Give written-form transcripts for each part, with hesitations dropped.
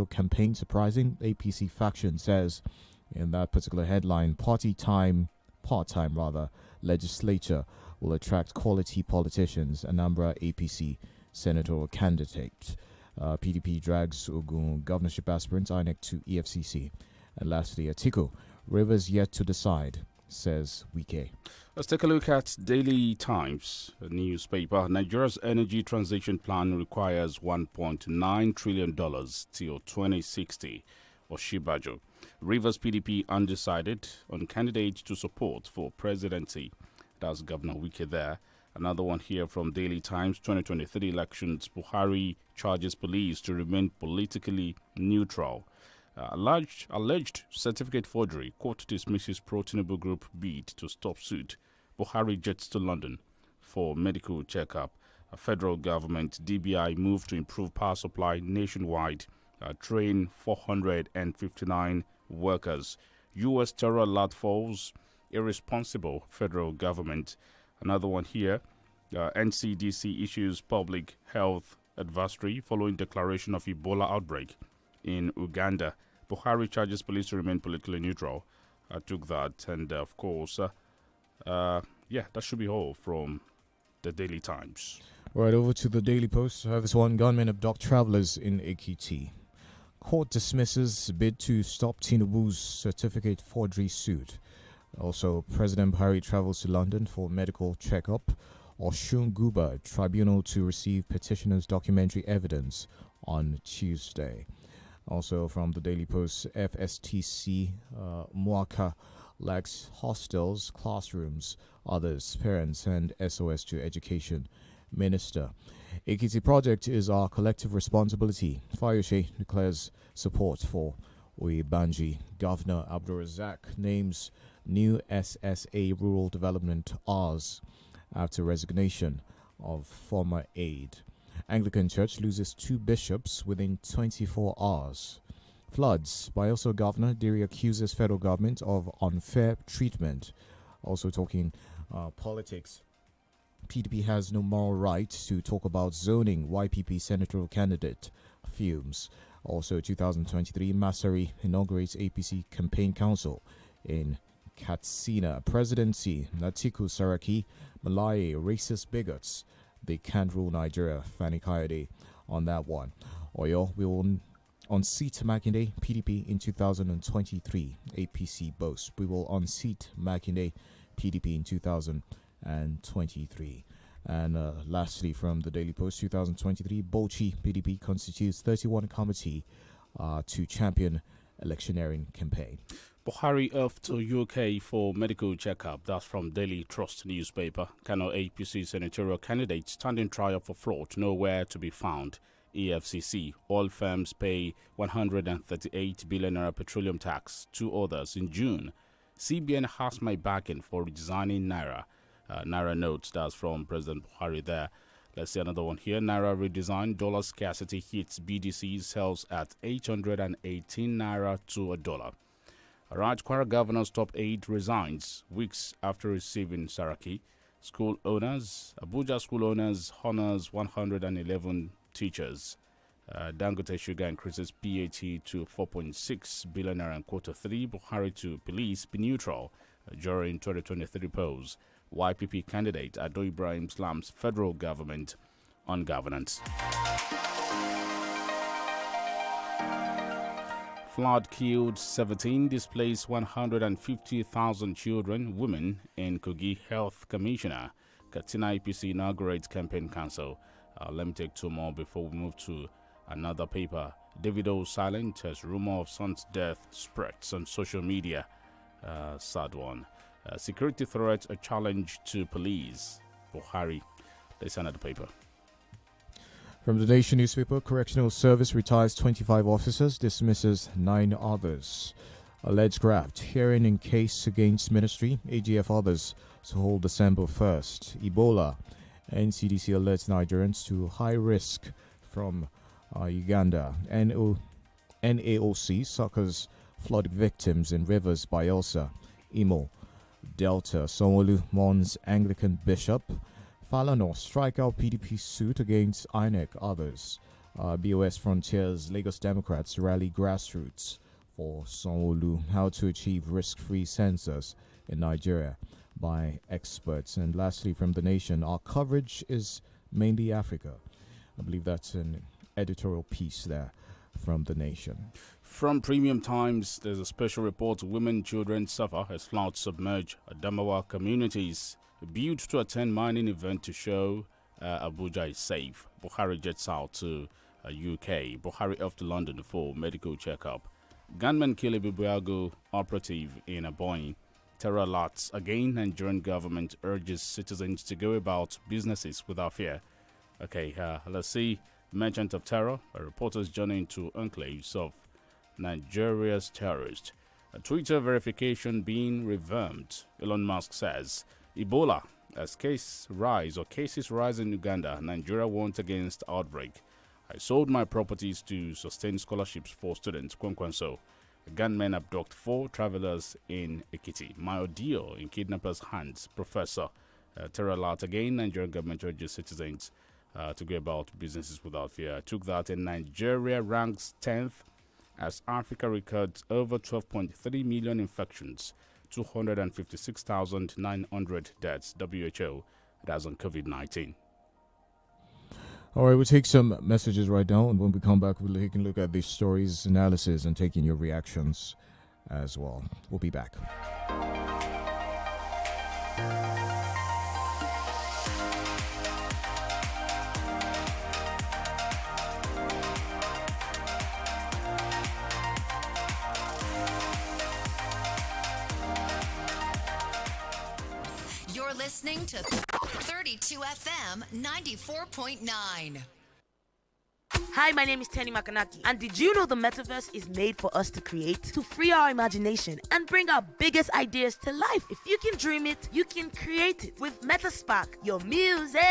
campaign surprising, APC faction says in that particular headline. Part-time rather, legislature will attract quality politicians. Anambra APC senatorial candidate. PDP drags Ogun governorship aspirant INEC to EFCC. And lastly, Atiku, Rivers yet to decide, says Wike. Let's take a look at Daily Times newspaper. Nigeria's energy transition plan requires $1.9 trillion till 2060. Oshibajo. Rivers PDP undecided on candidate to support for presidency. That's Governor Wike there. Another one here from Daily Times, 2023 elections. Buhari charges police to remain politically neutral. Alleged certificate forgery. Court dismisses pro-Tinubu group bid to stop suit. Buhari jets to London for medical checkup. A federal government DBI move to improve power supply nationwide. Train 459 workers. U.S. terror alert falls. Irresponsible federal government. Another one here. NCDC issues public health advisory following declaration of Ebola outbreak in Uganda. Buhari charges police to remain politically neutral. I took that, and of course, that should be all from the Daily Times. Right over to the Daily Post. Service one, gunmen abduct travelers in Ekiti. Court dismisses bid to stop Tinubu's certificate forgery suit. Also, President Buhari travels to London for medical checkup. Oshun Guba tribunal to receive petitioner's documentary evidence on Tuesday. Also from the Daily Post, FSTC Muaka lacks hostels, classrooms, others, parents, and SOS to education minister. Ekiti project is our collective responsibility. Fayose declares support for Oyebanji. Governor Abdulrazak names new SSA Rural Development R's after resignation of former aide. Anglican Church loses 2 bishops within 24 hours. Floods. Bayelsa Governor Diri accuses federal government of unfair treatment. Also talking politics. PDP has no moral right to talk about zoning. YPP senatorial candidate fumes. Also 2023, Masari inaugurates APC campaign council in Katsina. Presidency, Atiku Saraki, Malaye, racist bigots. They can't rule Nigeria. Fani Kayode on that one. Oyo will unseat Makinde, PDP in 2023. APC boast. We will unseat Makinde, PDP in 2023. And lastly, from the Daily Post, 2023, Bauchi PDP constitutes 31 committee to champion electioneering campaign. Buhari off to UK for medical checkup. That's from Daily Trust newspaper. Kano APC senatorial candidate standing trial for fraud nowhere to be found. EFCC. Oil firms pay 138 billion naira petroleum tax. 2 others in June. CBN has my backing for redesigning Naira. Naira notes. That's from President Buhari there. Let's see another one here. Naira redesign. Dollar scarcity hits BDC sells at 818 Naira to a dollar. Kwara governor's top aide resigns weeks after receiving Saraki. School owners, Abuja school owners honors 111 teachers. Dangote Sugar increases PAT to 4.6 billion naira in Q3. Buhari to police be neutral during 2023 polls. YPP candidate Ado Ibrahim slams federal government on governance. Flood killed 17, displaced 150,000 children, women in Kogi. Health Commissioner. Katsina APC inaugurates campaign council. Let me take 2 more before we move to another paper. Davido silent as rumor of son's death spreads on social media. Sad one. Security threat a challenge to police. Buhari. Let's another paper. From the Nation newspaper, Correctional Service retires 25 officers, dismisses 9 others. Alleged graft, hearing in case against ministry, AGF others to hold December 1st. Ebola, NCDC alerts Nigerians to high risk from Uganda. NAOC succors flood victims in rivers Bayelsa, Imo, Delta. Sanwo-Olu mourns Anglican bishop. Falana strike out PDP suit against INEC others. BOS Frontiers, Lagos Democrats rally grassroots for Sanwo-Olu. How to achieve risk-free census in Nigeria by experts. And lastly, from The Nation, our coverage is mainly Africa. I believe that's an editorial piece there from The Nation. From Premium Times, there's a special report. Women, children suffer as floods submerge Adamawa communities. Built to attend mining event to show Abuja is safe. Buhari jets out to UK. Buhari off to London for medical checkup. Gunmen kill a Bubuago operative in a Boeing. Terror alerts again. Nigerian government urges citizens to go about businesses without fear. Okay, let's see. Merchant of terror. A reporter's journey into enclaves of Nigeria's terrorists. A Twitter verification being revamped. Elon Musk says Ebola as cases rise in Uganda. Nigeria warns against outbreak. I sold my properties to sustain scholarships for students. Kwankwanso. Gunmen abduct 4 travelers in Ekiti. My ordeal in kidnappers' hands. Professor. Terror alert again. Nigerian government urges citizens to go about businesses without fear. I took that in Nigeria ranks 10th as Africa records over 12.3 million infections, 256,900 deaths. WHO, that's on COVID-19. All right, we'll take some messages right now, and when we come back, we'll take a look at these stories, analysis, and taking your reactions as well. We'll be back. You're listening to 32 FM 94.9. Hi, my name is Tenny Makanaki, and did you know the metaverse is made for us to create, to free our imagination, and bring our biggest ideas to life? If you can dream it, you can create it. With Metaspark, your music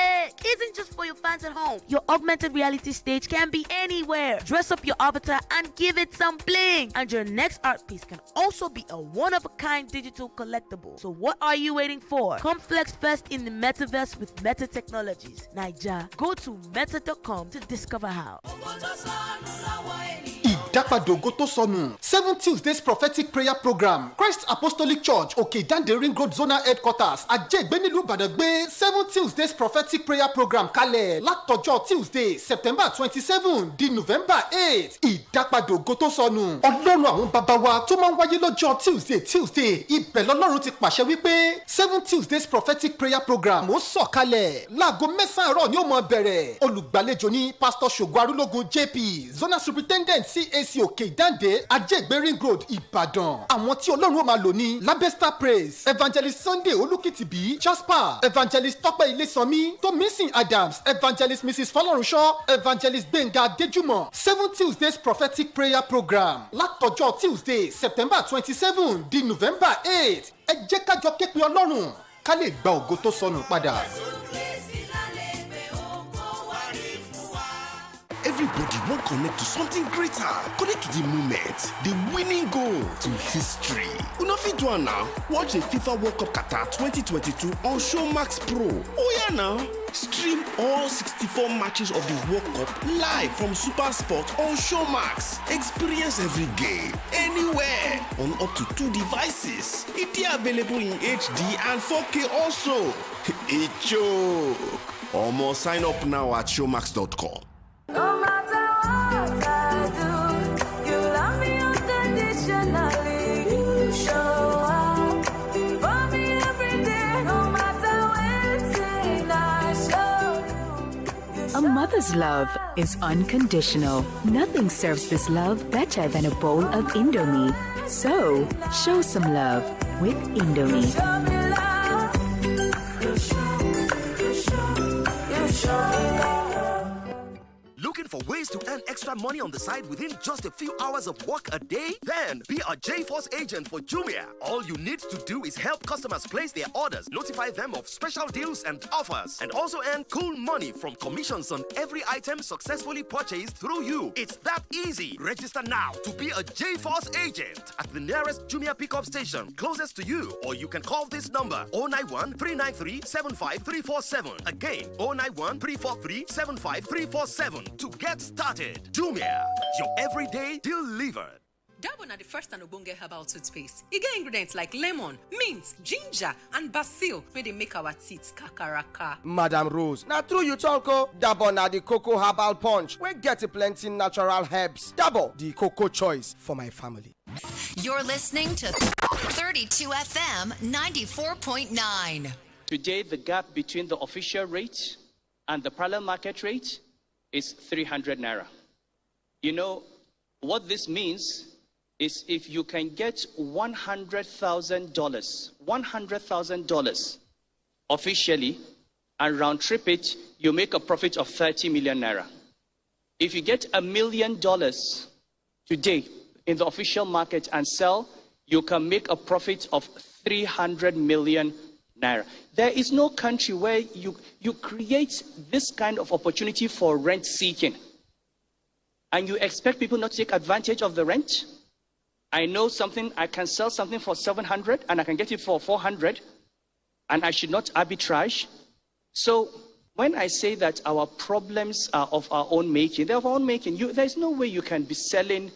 isn't just for your fans at home. Your augmented reality stage can be anywhere. Dress up your avatar and give it some bling. And your next art piece can also be a one-of-a-kind digital collectible. So what are you waiting for? Come flex first in the metaverse with Meta Technologies. Naija, go to meta.com to discover how. Ìdápadògo tó sọnù 7 Tuesdays prophetic prayer program Christ Apostolic Church Òkè-Ìdáǹdè Ring Road Zonal Headquarters Àjẹ́gbé nílùú Ìbàdàn gbé 7 Tuesdays prophetic prayer program kalẹ̀ látọjọ́ Tuesday September 27 di November 8. Ìdápadògo tó sọnù Ọlọ́run àwọn bàbá wa tó máa ń wáyé lọ́jọ́ Tuesday ibẹ̀ lọ́lọ́run ti pàṣẹ wípé 7 Tuesdays prophetic prayer program ó sọ̀kalẹ̀ láago 9 àárọ̀ ni ó máa bẹ̀rẹ̀. Olùgbàlejò ní Pastor Ṣògo Arúlógún JP Zonal Superintendent CAC Òkè-Ìdáǹdè Àjẹ́gbé Ring Road Ìbàdàn. Àwọn tí Ọlọ́run ó máa lò ní Labesta Praise Evangelist Sunday Olúkìtìbí Jasper Evangelist Tọ́pẹ́ Ilésànmí Tomisin Adams Evangelist Mrs. Fọlọ́runṣọ́ Evangelist Gbénga Adéjùmọ̀ 7 Tuesdays prophetic prayer program látọjọ́ Tuesday September 27 di November 8. Ẹ jẹ́ ká jọ képe Ọlọ́run ká lè gba ògo tó sọnù padà. Everybody won't connect to something greater. Connect to the moment, the winning goal, to history. Una fit do am now. Watch the FIFA World Cup Qatar 2022 on Showmax Pro. Oh yeah now. Stream all 64 matches of the World Cup live from Super Sport on Showmax. Experience every game, anywhere, on up to 2 devices. It is available in HD and 4K also. It choke. Omo, sign up now at showmax.com. No matter what I do, you love me unconditionally. You show up for me every day, no matter when I show you. A mother's love is unconditional. Nothing serves this love better than a bowl of Indomie. So, show some love with Indomie. Show me love. You show me love. Looking for ways to earn extra money on the side within just a few hours of work a day? Then be a J-Force agent for Jumia. All you need to do is help customers place their orders, notify them of special deals and offers, and also earn cool money from commissions on every item successfully purchased through you. It's that easy. Register now to be a J-Force agent at the nearest Jumia pickup station closest to you, or you can call this number 091 393 75347. Again, 091 343 75347 to get get started. Jumia, your everyday delivered. Dabbo na the first and ogbonge herbal toothpaste. E get ingredients like lemon, mint, ginger, and basil wey dey make our teeth kakaraka. Madam Rose, na true you talk o. Dabbo na the cocoa herbal punch wey get plenty natural herbs. Dabbo, the cocoa choice for my family. You're listening to 32 FM 94.9. Today, the gap between the official rate and the parallel market rate is 300 naira. You know, what this means is if you can get $100,000 officially and round trip it, you make a profit of 30 million naira. If you get $1 million today in the official market and sell, you can make a profit of 300 million naira. There is no country where you create this kind of opportunity for rent seeking and you expect people not to take advantage of the rent. I know something, I can sell something for 700 and I can get it for 400 and I should not arbitrage. So when I say that our problems are of our own making, they're of our own making. There's no way you can be selling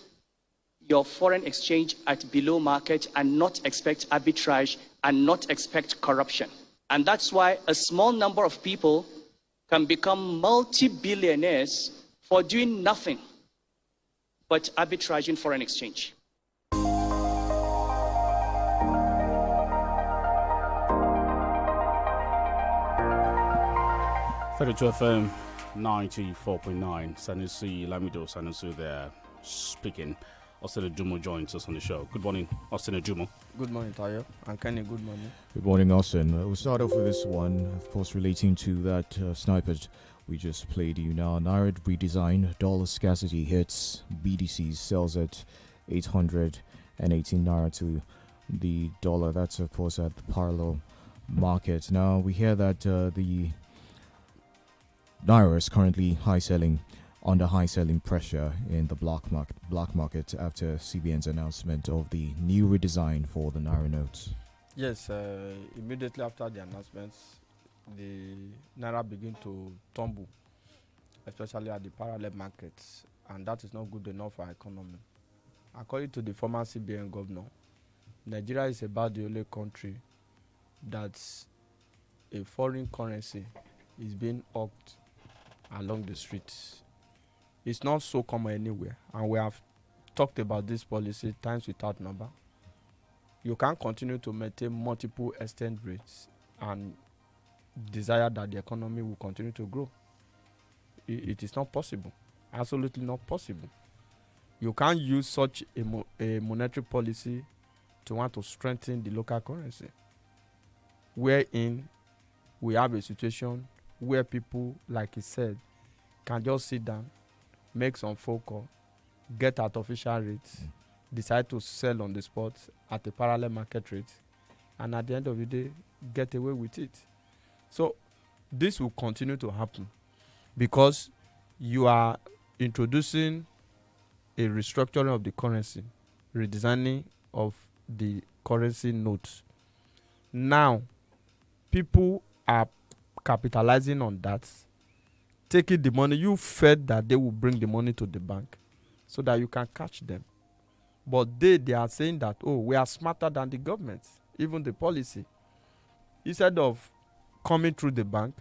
your foreign exchange at below market and not expect arbitrage and not expect corruption. And that's why a small number of people can become multi-billionaires for doing nothing but arbitraging foreign exchange. 32 FM 94.9. Sanusi Lamido Sanusi there speaking. Austin Adumo joins us on the show. Good morning, Austin Adumo. Good morning, Tayo. And Kenny, good morning. Good morning, Austin. We'll start off with this one, of course, relating to that sniper we just played you now. Naira redesign, dollar scarcity hits, BDC sells at 818 Naira to the dollar. That's, of course, at the parallel market. Now, we hear that the Naira is currently under high selling pressure in the black market after CBN's announcement of the new redesign for the Naira notes. Yes, immediately after the announcements, the Naira began to tumble, especially at the parallel markets, and that is not good enough for our economy. According to the former CBN governor, Nigeria is about the only country that a foreign currency is being hawked along the streets. It's not so common anywhere, and we have talked about this policy times without number. You can't continue to maintain multiple exchange rates and desire that the economy will continue to grow. It is not possible, absolutely not possible. You can't use such a monetary policy to want to strengthen the local currency, wherein we have a situation where people, like he said, can just sit down, make some phone call, get at official rates, decide to sell on the spot at a parallel market rate, and at the end of the day, get away with it. So this will continue to happen because you are introducing a restructuring of the currency, redesigning of the currency notes. Now, people are capitalizing on that, taking the money. You fed that they will bring the money to the bank so that you can catch them. But they are saying that, oh, we are smarter than the government, even the policy. Instead of coming through the bank,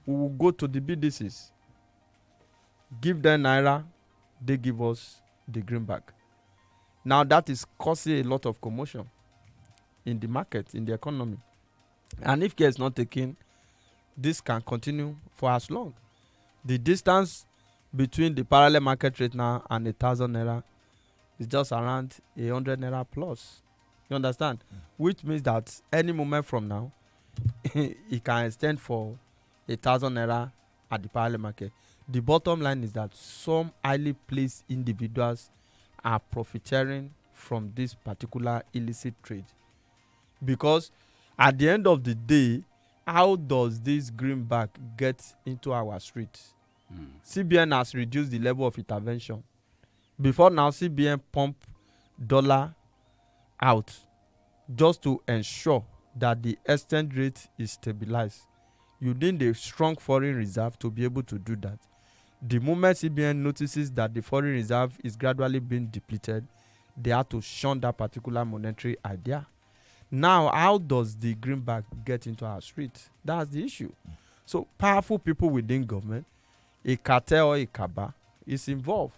we will go to the BDCs, give them Naira, they give us the greenback. Now that is causing a lot of commotion in the market, in the economy. And if care is not taken, this can continue for as long. The distance between the parallel market rate now and 1,000 Naira is just around 100 Naira plus. You understand? Which means that any moment from now, it can extend for 1,000 Naira at the parallel market. The bottom line is that some highly placed individuals are profiteering from this particular illicit trade. Because at the end of the day, how does this greenback get into our streets? CBN has reduced the level of intervention. Before now, CBN pump dollar out just to ensure that the exchange rate is stabilized. You need a strong foreign reserve to be able to do that. The moment CBN notices that the foreign reserve is gradually being depleted, they have to shun that particular monetary idea. Now, how does the greenback get into our street? That's the issue. So powerful people within government, a cartel or a cabal, is involved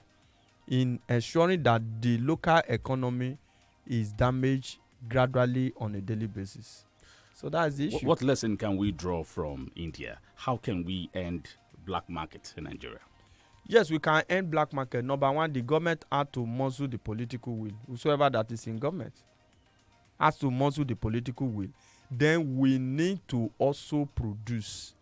in ensuring that the local economy is damaged gradually on a daily basis. So that's the issue. What lesson can we draw from India? How can we end black market in Nigeria? Yes, we can end black market. Number one, the government had to muscle the political will. Whosoever that is in government has to muscle the political will. Then we need to also produce.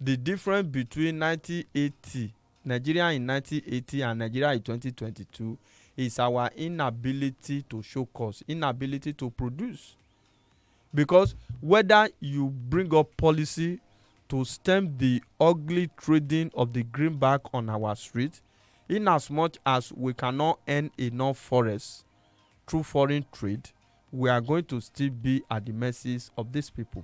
The difference between 1980, Nigeria in 1980 and Nigeria in 2022 is our inability to show cause, inability to produce. Because whether you bring up policy to stem the ugly trading of the greenback on our street, in as much as we cannot earn enough forests through foreign trade, we are going to still be at the mercies of these people.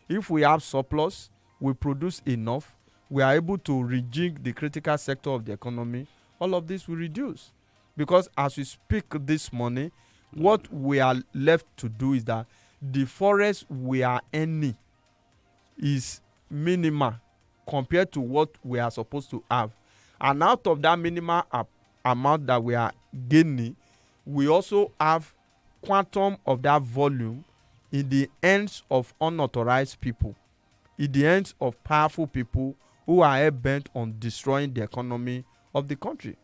If we have surplus, we produce enough, we are able to rejig the critical sector of the economy, all of this will reduce. Because as we speak this morning, what we are left to do is that the forest we are earning is minimal compared to what we are supposed to have. And out of that minimal amount that we are gaining, we also have quantum of that volume in the hands of unauthorized people, in the hands of powerful people who are bent on destroying the economy of the country.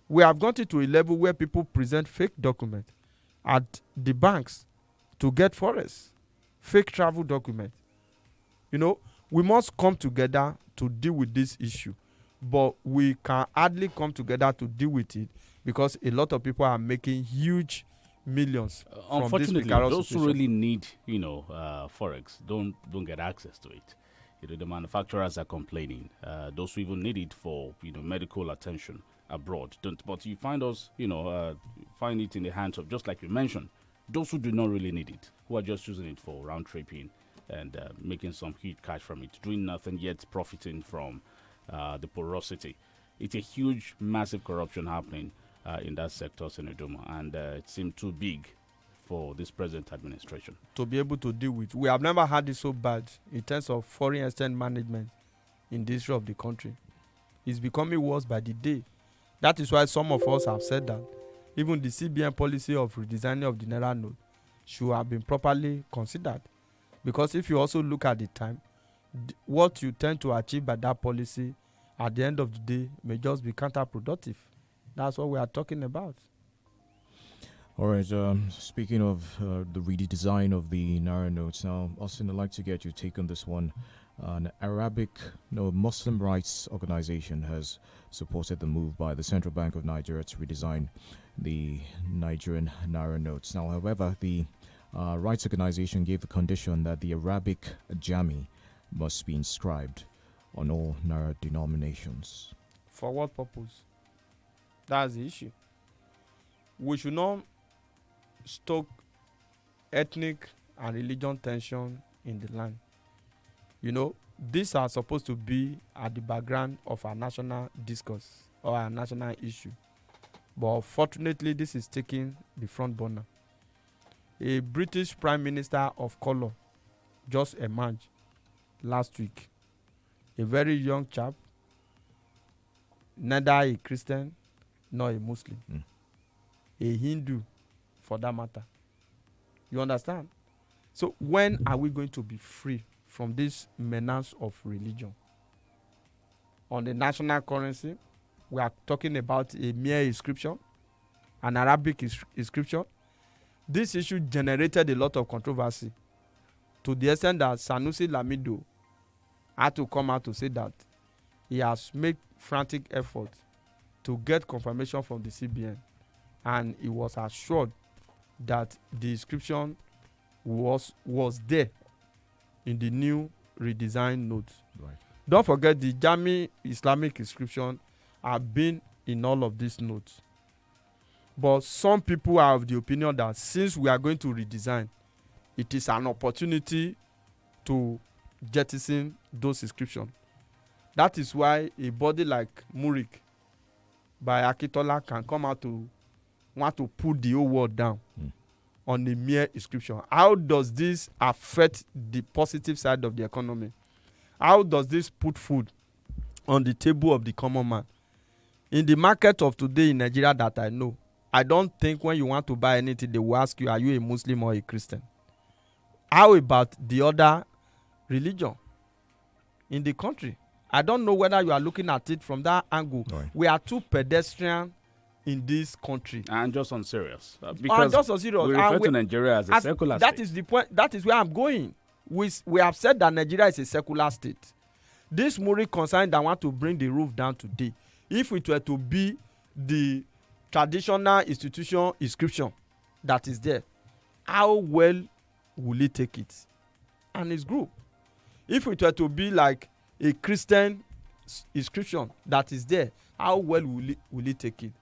We have gotten to a level where people present fake documents at the banks to get forests, fake travel documents. You know, we must come together to deal with this issue, but we can hardly come together to deal with it because a lot of people are making huge millions from this Unfortunately, precarious those situation. who really need, forex don't get access to it. The manufacturers are complaining. Those who even need it for medical attention abroad don't. But you find us, find it in the hands of, just like you mentioned, those who do not really need it, who are just using it for round tripping and making some huge cash from it, doing nothing yet profiting from the porosity. It's a huge, massive corruption happening in that sector, Senedoma, and it seemed too big for this present administration to be able to deal with. We have never had it so bad in terms of foreign exchange management in the history of the country. It's becoming worse by the day. That is why some of us have said that even the CBN policy of redesigning of the Naira note should have been properly considered. Because if you also look at the time, what you tend to achieve by that policy at the end of the day may just be counterproductive. That's what we are talking about. All right. Speaking of the redesign of the Naira notes, now, Austin, I'd like to get your take on this one. An Muslim rights organization has supported the move by the Central Bank of Nigeria to redesign the Nigerian Naira notes. Now, however, the rights organization gave the condition that the Arabic Jami must be inscribed on all Naira denominations. For what purpose? That's the issue. We should not stoke ethnic and religion tension in the land. These are supposed to be at the background of our national discourse or our national issue. But unfortunately, this is taking the front burner. A British Prime Minister of color just emerged last week. A very young chap, neither a Christian nor a Muslim. A Hindu, for that matter. You understand? So when are we going to be free from this menace of religion? On the national currency, we are talking about a mere inscription, an Arabic inscription. This issue generated a lot of controversy to the extent that Sanusi Lamido had to come out to say that he has made frantic effort to get confirmation from the CBN, and he was assured that the inscription was there in the new redesigned notes. Right. Don't forget the Jami Islamic inscription have been in all of these notes. But some people are of the opinion that since we are going to redesign, it is an opportunity to jettison those inscriptions. That is why a body like Murik by Akitola can come out to want to put the whole world down on a mere inscription. How does this affect the positive side of the economy? How does this put food on the table of the common man? In the market of today in Nigeria that I know, I don't think when you want to buy anything, they will ask you, are you a Muslim or a Christian? How about the other religion in the country? I don't know whether you are looking at it from that angle. Right. We are too pedestrian in this country. And just on serious. Because just on serious. We refer to Nigeria as a secular state. That is the point. That is where I'm going. We have said that Nigeria is a secular state. This Muri concern that want to bring the roof down today, if it were to be the traditional institution inscription that is there, how well will he take it and his group? If it were to be like a Christian inscription that is there, how well will he take it?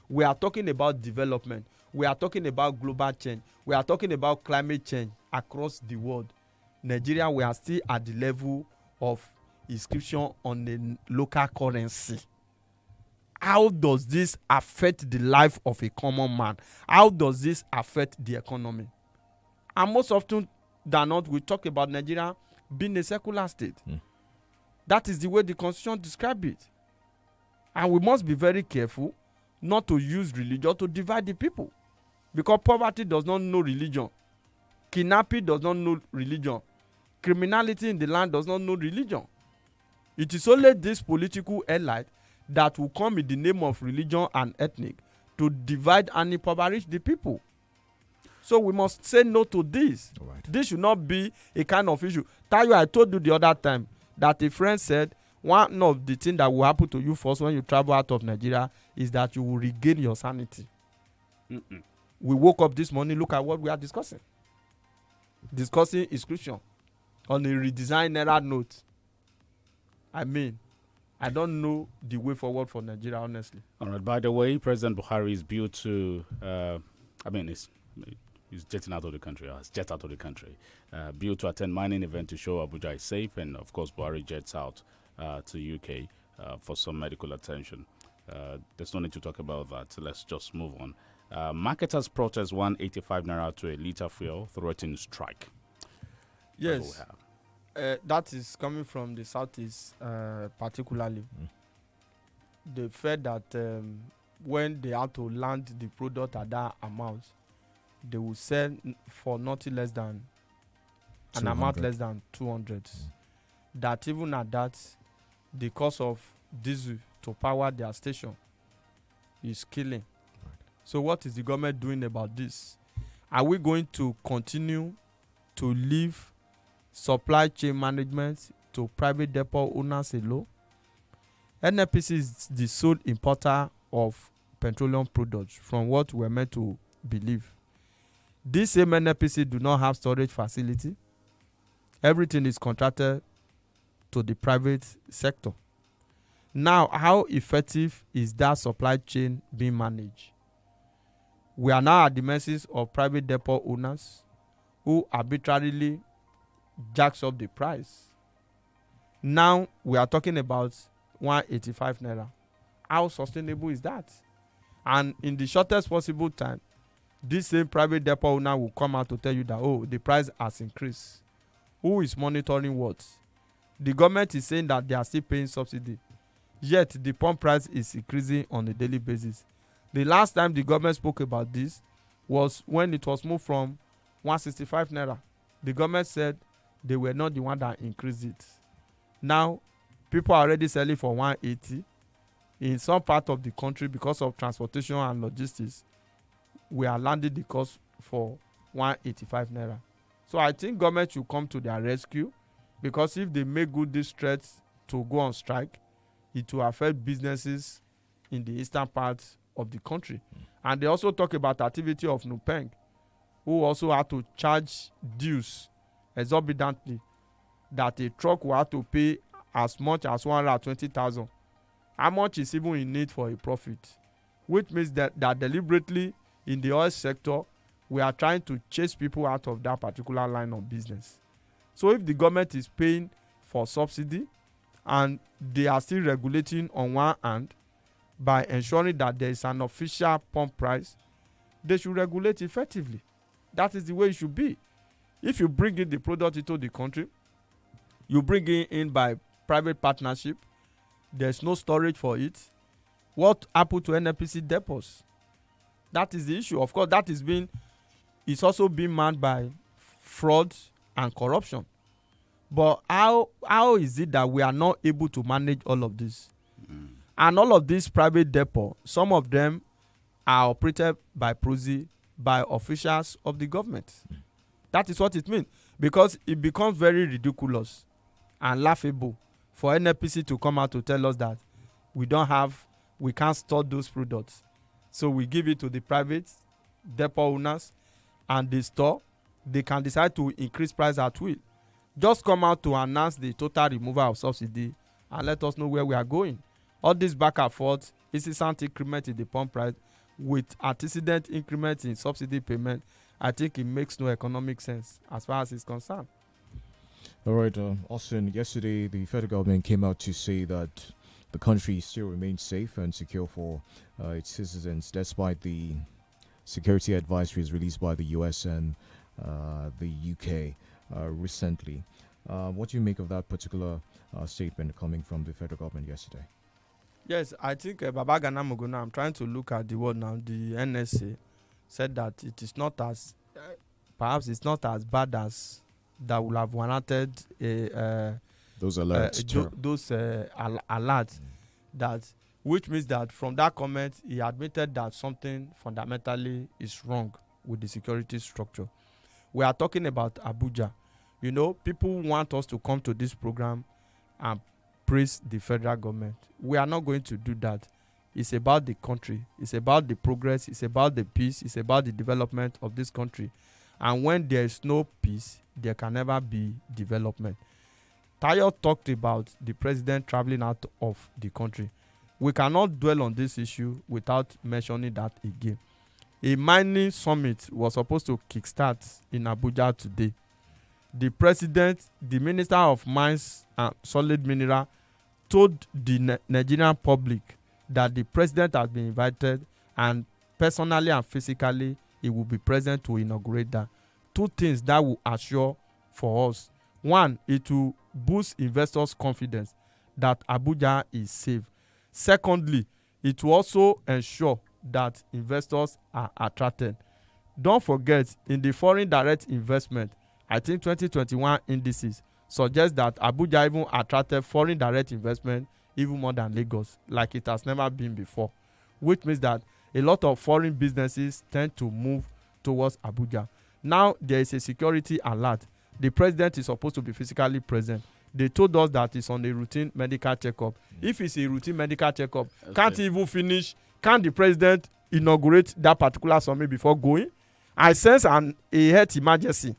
We are talking about development. We are talking about global change. We are talking about climate change across the world. Nigeria, we are still at the level of inscription on the local currency. How does this affect the life of a common man? How does this affect the economy? And most often than not, we talk about Nigeria being a secular state. That is the way the constitution describes it. And we must be very careful not to use religion to divide the people. Because poverty does not know religion. Kidnapping does not know religion. Criminality in the land does not know religion. It is only this political elite that will come in the name of religion and ethnic to divide and impoverish the people. So we must say no to this. Right. This should not be a kind of issue. Tayo, I told you the other time that a friend said one of the things that will happen to you first when you travel out of Nigeria is that you will regain your sanity. We woke up this morning, look at what we are discussing. Discussing inscription on a redesigned Naira note. I mean, I don't know the way forward for Nigeria, honestly. All right. By the way, President Buhari is built to, he's jetting out of the country. He's jet out of the country. Built to attend mining event to show Abuja is safe. And, of course, Buhari jets out to UK for some medical attention. There's no need to talk about that. So let's just move on. Marketers protest 185 naira to a litre fuel, threatening strike. Yes. That is coming from the southeast, particularly. They felt that when they had to land the product at that amount, they will sell for nothing less than an amount less than 200. That even at that, the cost of diesel to power their station is killing. So what is the government doing about this? Are we going to continue to leave supply chain management to private depot owners alone? NNPC is the sole importer of petroleum products from what we're meant to believe. This same NNPC do not have storage facility. Everything is contracted to the private sector. Now, how effective is that supply chain being managed? We are now at the mercy of private depot owners who arbitrarily jacks up the price. Now we are talking about 185 naira. How sustainable is that? And in the shortest possible time, this same private depot owner will come out to tell you that, oh, the price has increased. Who is monitoring what? The government is saying that they are still paying subsidy. Yet the pump price is increasing on a daily basis. The last time the government spoke about this was when it was moved from 165 naira. The government said they were not the one that increased it. Now, people are already selling for 180. In some part of the country, because of transportation and logistics, we are landing the cost for 185 naira. So I think government should come to their rescue, because if they make good this threat to go on strike, it will affect businesses in the eastern part of the country. And they also talk about activity of Nupeng, who also had to charge dues exorbitantly, that a truck will have to pay as much as 120,000. How much is even in need for a profit? Which means that deliberately in the oil sector, we are trying to chase people out of that particular line of business. So if the government is paying for subsidy and they are still regulating on one hand by ensuring that there is an official pump price. They should regulate effectively. That is the way it should be. If you bring in the product into the country, you bring it in by private partnership, there's no storage for it. What happened to NNPC depots? That is the issue. Of course, that is also being manned by fraud and corruption. But how is it that we are not able to manage all of this? And all of these private depots, some of them are operated by PROSI, by officials of the government. That is what it means. Because it becomes very ridiculous and laughable for NNPC to come out to tell us that we can't store those products. So we give it to the private depot owners and the store. They can decide to increase price at will. Just come out to announce the total removal of subsidy and let us know where we are going. All this back and forth, incessant increment in the pump price with antecedent increment in subsidy payment, I think it makes no economic sense as far as it's concerned. All right, Austin, yesterday the federal government came out to say that the country still remains safe and secure for its citizens, despite the security advisories released by the US and the UK recently. What do you make of that particular statement coming from the federal government yesterday? Yes, I think Babagana Muguna, I'm trying to look at the word now. The NSA said that it is not as, perhaps it's not as bad as that would have warranted those alerts. Alerts. That, which means that from that comment, he admitted that something fundamentally is wrong with the security structure. We are talking about Abuja. You know, people want us to come to this program and praise the federal government. We are not going to do that. It's about the country. It's about the progress. It's about the peace. It's about the development of this country. And when there is no peace, there can never be development. Tayo talked about the president traveling out of the country. We cannot dwell on this issue without mentioning that again. A mining summit was supposed to kickstart in Abuja today. The president, the minister of mines and solid mineral, told the Nigerian public that the president has been invited and personally and physically he will be present to inaugurate that. Two things that will assure for us. One, it will boost investors' confidence that Abuja is safe. Secondly, it will also ensure that investors are attracted. Don't forget, in the foreign direct investment, I think 2021 indices suggest that Abuja even attracted foreign direct investment even more than Lagos, like it has never been before, which means that a lot of foreign businesses tend to move towards Abuja. Now there is a security alert. The president is supposed to be physically present. They told us that it's on a routine medical checkup. If it's a routine medical checkup, can't even finish? Can't the president inaugurate that particular summit before going? I sense a health emergency.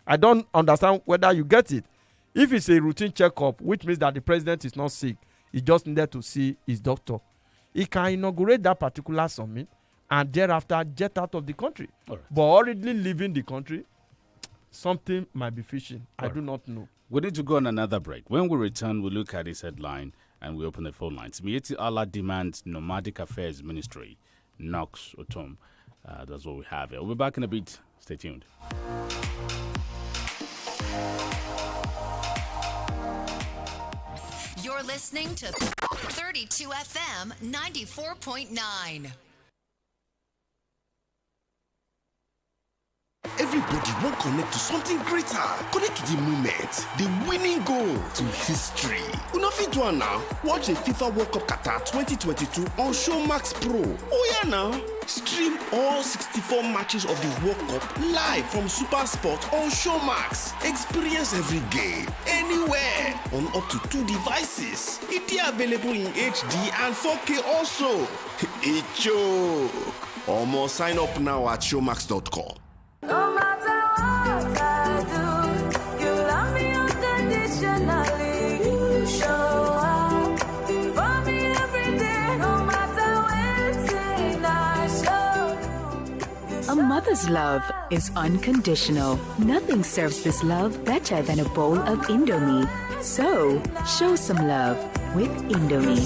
I don't understand whether you get it. If it's a routine checkup, which means that the president is not sick, he just needed to see his doctor, he can inaugurate that particular summit and thereafter jet out of the country. Right. But already leaving the country, something might be fishing. I do not know. We need to go on another break. When we return, we'll look at this headline and we open the phone lines. Mieti Allah demands Nomadic Affairs Ministry knocks Otom. That's what we have here. We'll be back in a bit. Stay tuned. You're listening to 32 FM 94.9. Everybody won't connect to something greater. Connect to the moment, the winning goal, to history. Unofi do now. Watch the FIFA World Cup Qatar 2022 on Showmax Pro. Oh yeah now. Stream all 64 matches of the World Cup live from Super Sport on Showmax. Experience every game, anywhere, on up to 2 devices. It is available in HD and 4K also. It joke. Almost sign up now at showmax.com. No matter what I do, you love me unconditionally. You show up for me every day, no matter when I show you. A mother's love is unconditional. Nothing serves this love better than a bowl of Indomie. So, show some love with Indomie.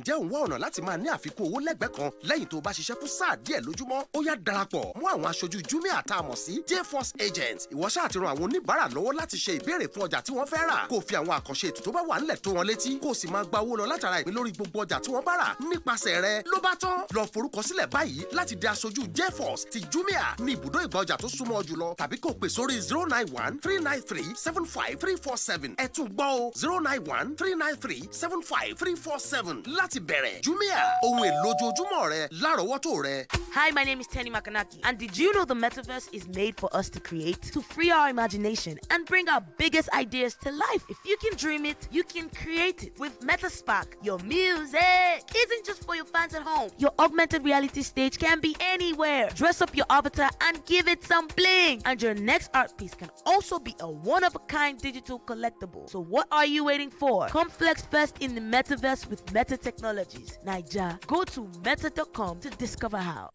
Ǹjẹ́ òun wá ọ̀nà láti máa ní àfikún owó lẹ́gbẹ̀ẹ́ kan lẹ́yìn tó bá ṣiṣẹ́ fún sáà díẹ̀ lójúmọ́? Ó yá darapọ̀ mọ́ àwọn aṣojú Jumia tá a mọ̀ sí J-Force Agents. Ìwọ ṣáà ti ran àwọn oníbàárà lọ́wọ́ láti ṣe ìbéèrè fún ọjà tí wọ́n fẹ́ rà. Kó fi àwọn àkànṣe ètò tó bá wà nílẹ̀ tó wọn létí. Kó sì máa gba owó lọ látara ìpín lórí gbogbo ọjà tí wọ́n bá rà nípasẹ̀ rẹ̀. Ló bá tán. Lọ forúkọsílẹ̀ báyìí láti di aṣojú J-Force ti Jumia ní ibùdó ìgbà ọjà tó súnmọ́ jùlọ tàbí kó pè sórí 091-393-75347. Ẹ tún gbọ́ o 091-393-75347 láti bẹ̀rẹ̀. Jumia, ohun èlò ojoojúmọ́ rẹ lárọ̀ọ́wọ́tó rẹ. Hi, my name is Tenny Makanaki, and did you know the metaverse is made for us to create, to free our imagination, and bring our biggest ideas to life? If you can dream it, you can create it. With Metaspark, your music isn't just for your fans at home. Your augmented reality stage can be anywhere. Dress up your avatar and give it some bling. And your next art piece can also be a one-of-a-kind digital collectible. So what are you waiting for? Come flex first in the metaverse with Meta Technologies. Naija, go to meta.com to discover how.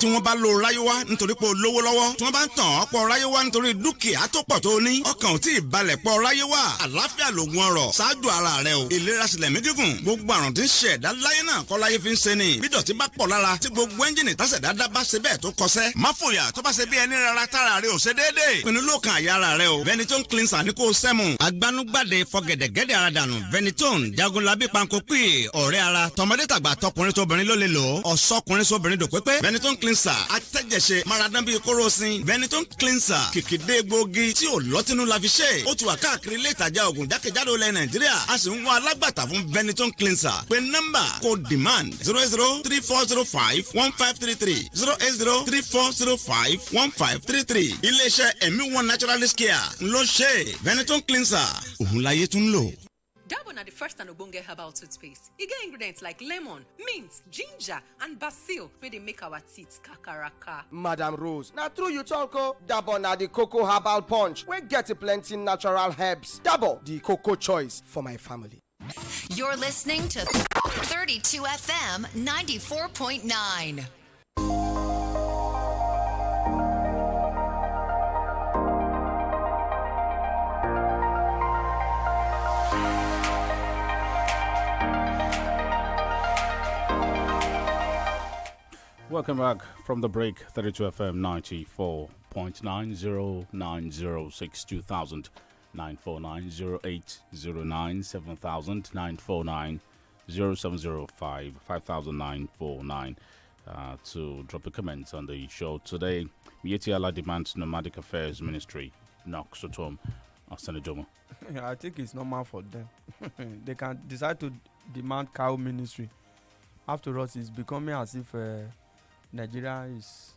tí wọ́n bá lo ráyéwá nítorí pé o lówó lọ́wọ́ tí wọ́n bá ń tàn ọ́ pọ̀ ráyéwá nítorí dúkìá tó pọ̀ tó ní ọkàn ò tí ì balẹ̀ pọ̀ ráyéwá àlàáfíà lògùn ọrọ̀ ṣáájú ara rẹ o ìlera sílẹ̀ mí gígùn gbogbo àrùn tí ń ṣe ẹ̀dá láyé náà kọ́ láyé fi ń ṣe ni bí dọ̀tí bá pọ̀ lára tí gbogbo ẹ́ńjìnì tásẹ̀dá dá bá ṣe bẹ́ẹ̀ tó kọsẹ́ má fòyà tó bá ṣe bí ẹni rárá tára rẹ ò ṣe déédéé pinnu ló kan àyà ara rẹ o Ventolin cleanser ní kò sẹ́mu agbanugbàde fọgẹ̀dẹ̀gẹ̀dẹ̀ ara dànù Ventolin jagunlabi panko pè ọ̀rẹ́ ara tọmọdé tàgbà tọkùnrin tóbìnrin ló lè lò ọ̀sọ́kùnrin sóbìnrin dòpépé Ventolin cleanser atẹ́jẹsẹ̀ maradan bíi kóròsìn Ventolin cleanser kìkìdé gbòógì tí ò lọ́tínú la fi ṣe ó ti wà káàkiri ilé ìtajà ògùn jákèjádò ilẹ̀ Nàìjíríà a sì ń wá alágbàtà fún Ventolin cleanser pé nọ́mbà kò demand 08034051533 08034051533 iléeṣẹ́ ẹ̀mí one naturalist care ló ṣe Ventolin cleanser òun láyé tún lò. Dabo na the first and ogbonge herbal toothpaste. E get ingredients like lemon, mint, ginger, and basil wey dey make our teeth kakaraka. Madam Rose, na true you talk o. Dabo na the cocoa herbal punch wey get plenty natural herbs. Dabo, the cocoa choice for my family. You're listening to 32 FM 94.9. Welcome back from the break. 32 FM 94.9 0906 2000 949 0809 7000 949 0705 500949 to drop a comment on the show today. Mietiala demands Nomadic Affairs Ministry knocks at home. Jomo. I think it's normal for them. They can decide to demand cow ministry. After all, it's becoming as if Nigeria is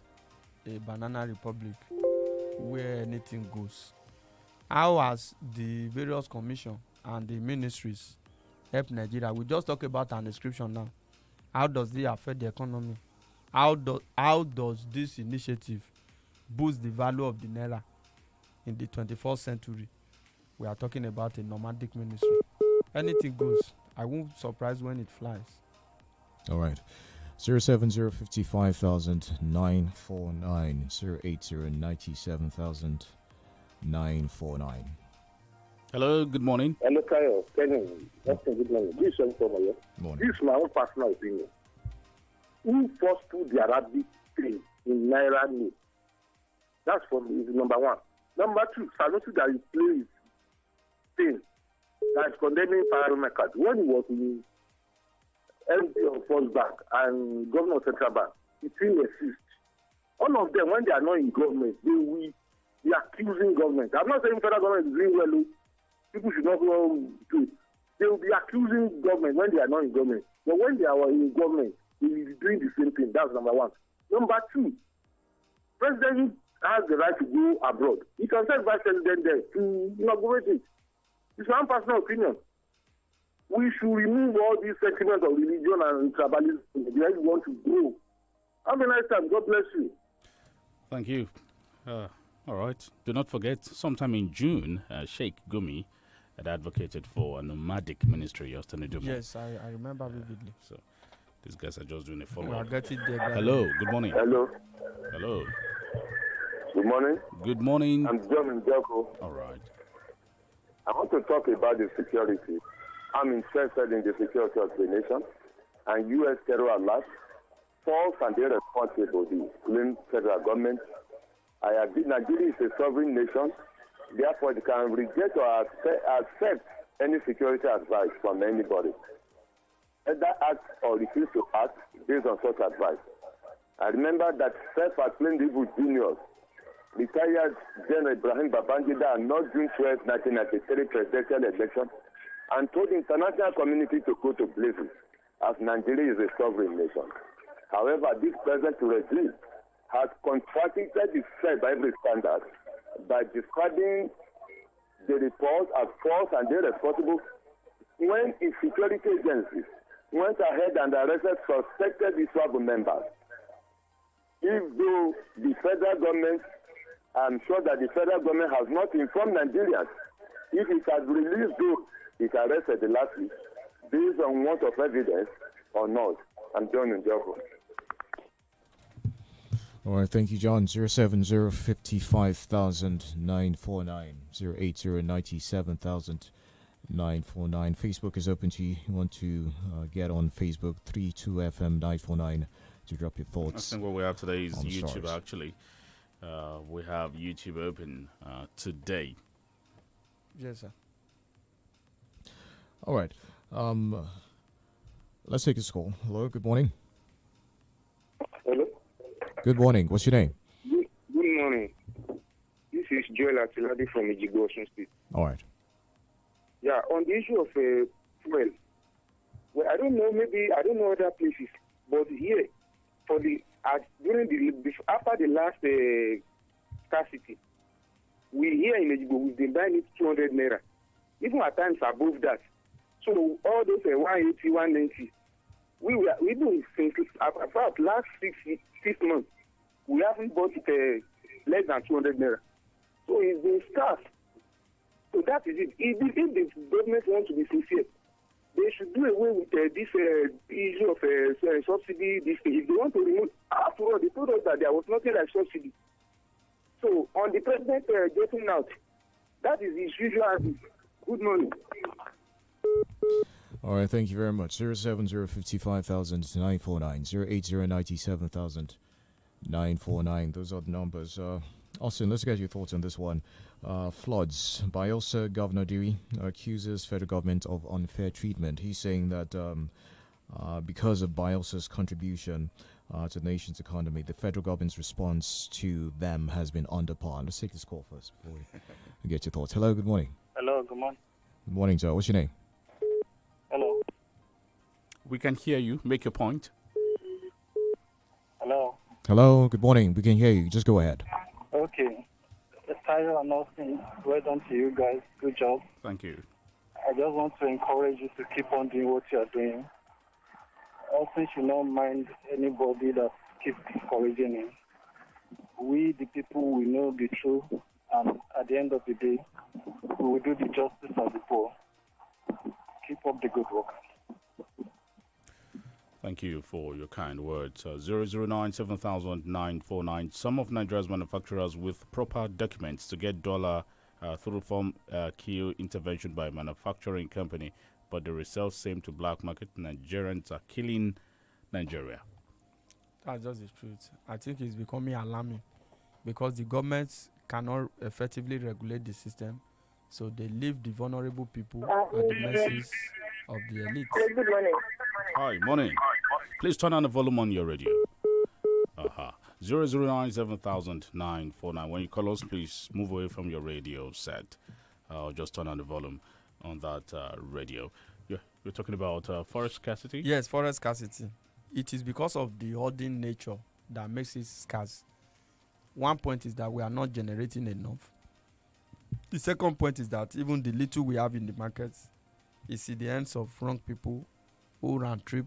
a banana republic where anything goes. How has the various commission and the ministries helped Nigeria? We just talk about an inscription now. How does it affect the economy? How does this initiative boost the value of the naira in the 21st century? We are talking about a nomadic ministry. Anything goes. I won't be surprised when it flies. All right. 070550949 08097,949. Hello, good morning. Hello, Kyle. Good morning. This is morning. This is my own personal opinion. Who first put the Arabic thing in Naira note? That's for me, number one. Number two, Sanusi that he plays thing that is condemning Parliament when he was in MD of First Bank and Governor of Central Bank, it still exists. All of them, when they are not in government, they will be accusing government. I'm not saying federal government is doing well. People should not go to it. They will be accusing government when they are not in government. But when they are in government, they will be doing the same thing. That's number one. Number two, President has the right to go abroad. He can send Vice President there to inaugurate it. It's my personal opinion. We should remove all these sentiments of religion and tribalism if we want to grow. Have a nice time. God bless you. Thank you. All right. Do not forget, sometime in June, Sheikh Gumi had advocated for a nomadic ministry. Yes, I remember vividly. So These guys are just doing a I follow-up. get it there. Hello, good morning. Hello. Hello. Good morning. Good morning. I'm John Njoko. All right. I want to talk about the security. I'm interested in the security of the nation and U.S. terror alert falls and irresponsible, the claim federal government. I agree Nigeria is a sovereign nation. Therefore, it can reject or accept any security advice from anybody. Either act or refuse to act based on such advice. I remember that self-acclaimed evil genius, retired General Ibrahim Babangida, on June 12, 1993 presidential election, and told the international community to go to blazes, as Nigeria is a sovereign nation. However, this present regime has contradicted itself by every standard by describing the report as false and irresponsible when its security agencies went ahead and arrested suspected ISWAP members. If though the federal government, I'm sure that the federal government has not informed Nigerians, if it has released those it arrested the last week, based on want of evidence or not. I'm John Njoko. All right, thank you, John. 070-55,949, 080-97,949. Facebook is open to you. You want to get on Facebook, 32FM949, to drop your I thoughts. think what we have today is on YouTube, stars. actually. We have YouTube open today. Yes, sir. All right. Let's take this call. Hello, good morning. Hello. Good morning. What's your name? Good morning. This is Joel Atiladi from Ejigbo, Osun State. All right. Yeah, on the issue of fuel, well, I don't know, maybe, I don't know other places, but here, for the, after the last scarcity, we here in Ejigbo, we've been buying it 200 naira, even at times above that. So all those 180, 190, we do since about last six months, we haven't bought it less than 200 naira. So it's been scarce. So that is it. If the government wants to be sincere, they should do away with this issue of subsidy. This thing. If they want to remove, after all, they told us that there was nothing like subsidy. So on the president getting out, that is his usual. Good morning. All right, thank you very much. 070-55,949, 080-97,949. Those are the numbers. Austin, let's get your thoughts on this one. Floods. Bielsa Governor Dewey accuses federal government of unfair treatment. He's saying that because of Bielsa's contribution to the nation's economy, the federal government's response to them has been under par. Let's take this call first before we get your thoughts. Hello, good morning. Hello, good morning. Good morning, sir. What's your name? Hello. We can hear you. Make your point. Hello. Hello, good morning. We can hear you. Just go ahead. Okay. Tyler and Austin, well done to you guys. Good job. Thank you. I just want to encourage you to keep on doing what you are doing. Austin should not mind anybody that keeps discouraging him. We, the people, we know the truth, and at the end of the day, we will do the justice of the poor. Keep up the good work. Thank you for your kind words. 009-7,949. Some of Nigeria's manufacturers with proper documents to get dollar through form key intervention by manufacturing company, but the resell same to black market. Nigerians are killing Nigeria. That's just the truth. I think it's becoming alarming because the government cannot effectively regulate the system, so they leave the vulnerable people at the mercies of the elite. Good morning. Hi, morning. Please turn on the volume on your radio. 009-7,949. When you call us, please move away from your radio set. Just turn on the volume on that radio. You're talking about forest scarcity? Yes, forest scarcity. It is because of the hoarding nature that makes it scarce. One point is that we are not generating enough. The second point is that even the little we have in the markets is in the hands of wrong people who run trip.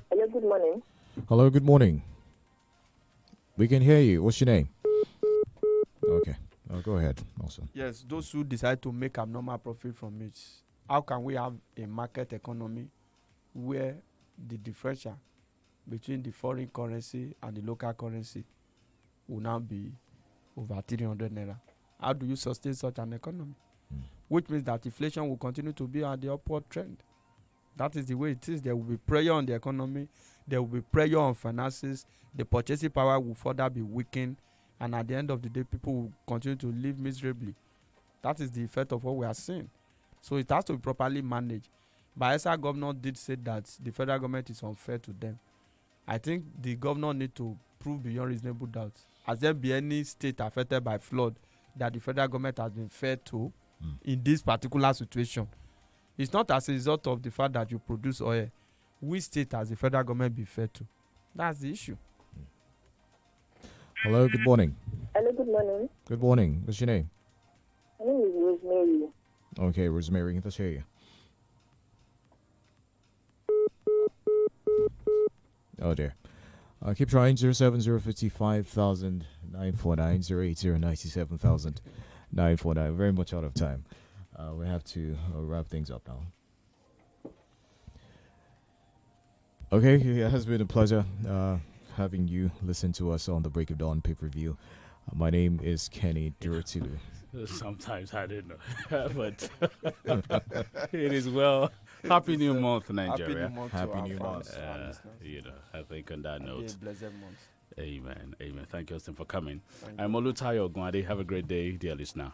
Hello, good morning. Hello, good morning. We can hear you. What's your name? Okay. Go ahead, also. Yes, those who decide to make abnormal profit from it, how can we have a market economy where the differential between the foreign currency and the local currency will now be over 300 naira? How do you sustain such an economy? Which means that inflation will continue to be on the upward trend. That is the way it is. There will be pressure on the economy. There will be pressure on finances. The purchasing power will further be weakened. And at the end of the day, people will continue to live miserably. That is the effect of what we are seeing. So it has to be properly managed. Bayelsa governor did say that the federal government is unfair to them. I think the governor need to prove beyond reasonable doubt. Has there been any state affected by flood that the federal government has been fair to in this particular situation? It's not as a result of the fact that you produce oil. Which state has the federal government been fair to? That's the issue. Hello, good morning. Hello, good morning. Good morning. What's your name? My name is Rosemary. Okay, Rosemary, let's hear you. Oh dear. Keep trying. 07055 949 080 949. Very much out of time. We have to wrap things up now. Okay, it has been a pleasure having you listen to us on the Break of Dawn pay-per-view. My name is Kenny Durotilu. Sometimes I don't know, but it is well. Happy New Month, Nigeria. Happy New Month. You know, I think on that note. Blessed month. Amen. Amen. Thank you, Austin, for coming. I'm OLUTAYO, OGUNADE. Have a great day, dear listener.